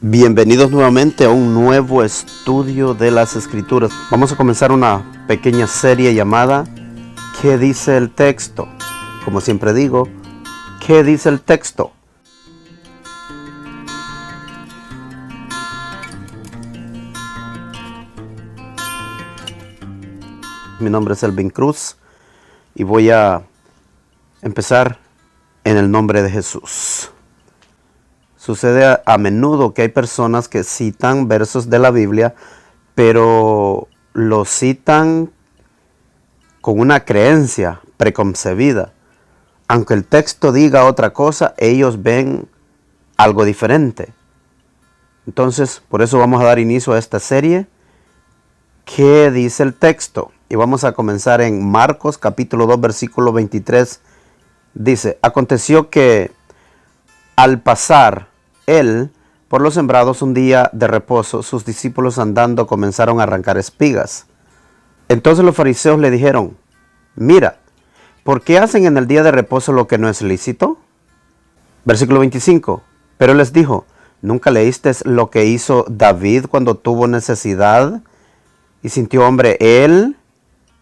Bienvenidos nuevamente a un nuevo estudio de las Escrituras. Vamos a comenzar una pequeña serie llamada ¿Qué dice el texto? Como siempre digo, ¿qué dice el texto? Mi nombre es Elvin Cruz y voy a empezar en el nombre de Jesús. Sucede a menudo que hay personas que citan versos de la Biblia, pero los citan con una creencia preconcebida. Aunque el texto diga otra cosa, ellos ven algo diferente. Entonces, por eso vamos a dar inicio a esta serie. ¿Qué dice el texto? Y vamos a comenzar en Marcos capítulo 2, versículo 23. Dice, aconteció que al pasar él por los sembrados un día de reposo, sus discípulos andando comenzaron a arrancar espigas. Entonces los fariseos le dijeron, mira, ¿por qué hacen en el día de reposo lo que no es lícito? Versículo 25, pero él les dijo, ¿nunca leíste lo que hizo David cuando tuvo necesidad y sintió hambre él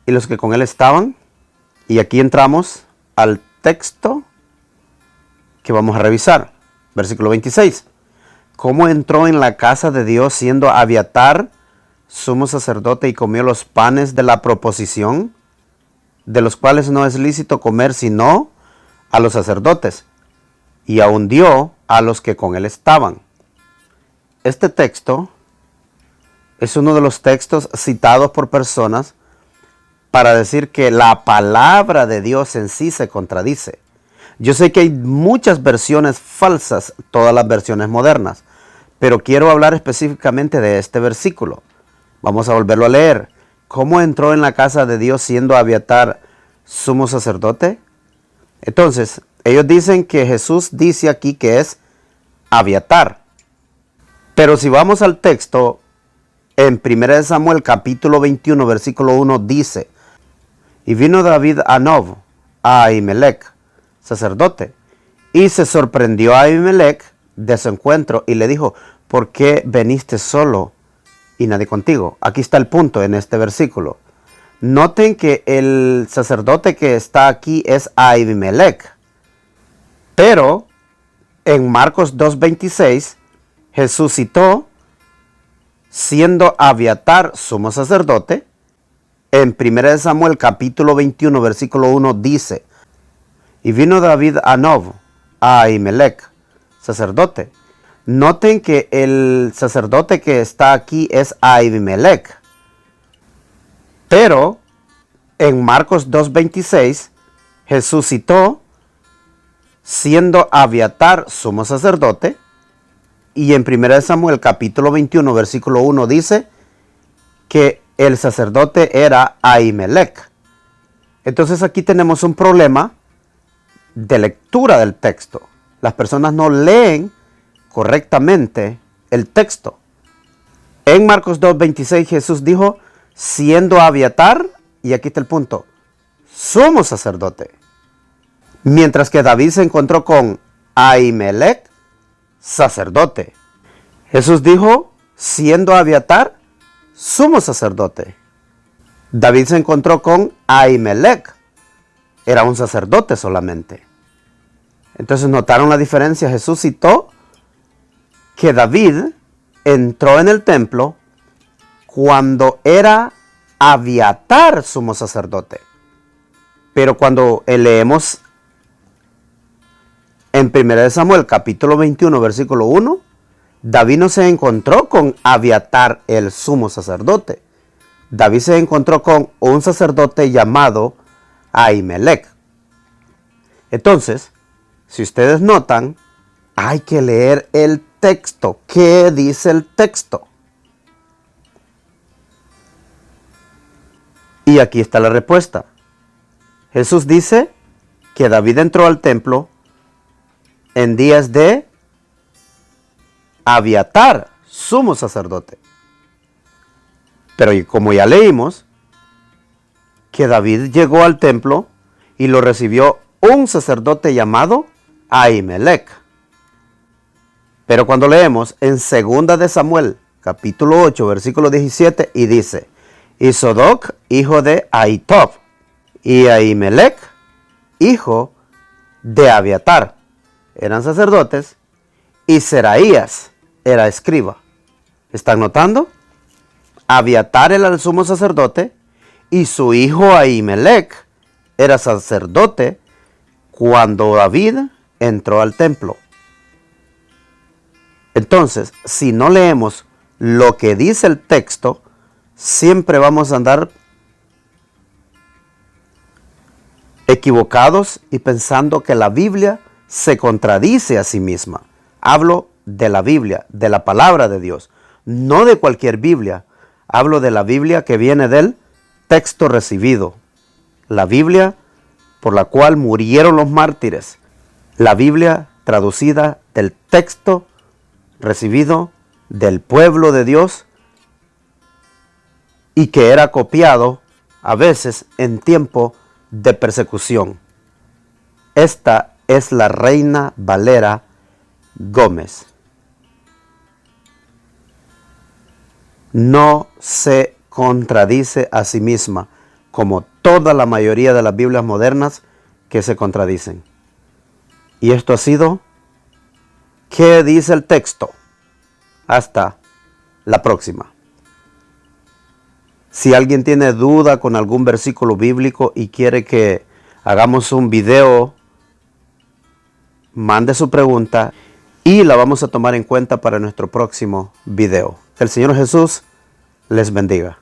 y los que con él estaban? Y aquí entramos al texto que vamos a revisar. Versículo 26. ¿Cómo entró en la casa de Dios siendo Abiatar sumo sacerdote y comió los panes de la proposición, de los cuales no es lícito comer sino a los sacerdotes, y aun dio a los que con él estaban? Este texto es uno de los textos citados por personas para decir que la palabra de Dios en sí se contradice. Yo sé que hay muchas versiones falsas, todas las versiones modernas, pero quiero hablar específicamente de este versículo. Vamos a volverlo a leer. ¿Cómo entró en la casa de Dios siendo Abiatar sumo sacerdote? Entonces, ellos dicen que Jesús dice aquí que es Abiatar. Pero si vamos al texto, en 1 Samuel capítulo 21, versículo 1 dice, y vino David a Nob, a Ahimelech, sacerdote, y se sorprendió a Ahimelech de su encuentro y le dijo, ¿por qué veniste solo y nadie contigo? Aquí está el punto en este versículo. Noten que el sacerdote que está aquí es Ahimelech, pero en Marcos 2:26 Jesús citó siendo Abiatar sumo sacerdote. En 1 Samuel capítulo 21 versículo 1 dice, y vino David a Nob, a Ahimelech, sacerdote. Noten que el sacerdote que está aquí es Ahimelech. Pero en Marcos 2:26 Jesús citó siendo Abiatar sumo sacerdote. Y en 1 Samuel capítulo 21 versículo 1 dice que el sacerdote era Ahimelech. Entonces aquí tenemos un problema de lectura del texto. Las personas no leen correctamente el texto. En Marcos 2:26 Jesús dijo, siendo Abiatar, y aquí está el punto, sumo sacerdote. Mientras que David se encontró con Ahimelech, sacerdote. Jesús dijo, siendo Abiatar, sumo sacerdote. David se encontró con Ahimelech, era un sacerdote solamente. Entonces, ¿notaron la diferencia? Jesús citó que David entró en el templo cuando era Abiatar sumo sacerdote. Pero cuando leemos en 1 Samuel capítulo 21 versículo 1, David no se encontró con Abiatar el sumo sacerdote. David se encontró con un sacerdote llamado Ahimelech. Entonces, si ustedes notan, hay que leer el texto. ¿Qué dice el texto? Y aquí está la respuesta. Jesús dice que David entró al templo en días de Abiatar, sumo sacerdote. Pero como ya leímos, que David llegó al templo y lo recibió un sacerdote llamado Ahimelech. Pero cuando leemos en 2 de Samuel, capítulo 8, versículo 17, y dice, y Sodoc, hijo de Ahitob, y Ahimelech, hijo de Abiatar, eran sacerdotes, y Seraías era escriba. ¿Están notando? Abiatar era el sumo sacerdote, y su hijo Ahimelech era sacerdote cuando David entró al templo. Entonces, si no leemos lo que dice el texto, siempre vamos a andar equivocados y pensando que la Biblia se contradice a sí misma. Hablo de la Biblia, de la palabra de Dios, no de cualquier Biblia. Hablo de la Biblia que viene del texto recibido, la Biblia por la cual murieron los mártires, la Biblia traducida del texto recibido del pueblo de Dios y que era copiado a veces en tiempo de persecución. Esta es la Reina Valera Gómez. No se contradice a sí misma, como toda la mayoría de las Biblias modernas que se contradicen. Y esto ha sido ¿Qué dice el texto? Hasta la próxima. Si alguien tiene duda con algún versículo bíblico y quiere que hagamos un video, mande su pregunta y la vamos a tomar en cuenta para nuestro próximo video. Que el Señor Jesús les bendiga.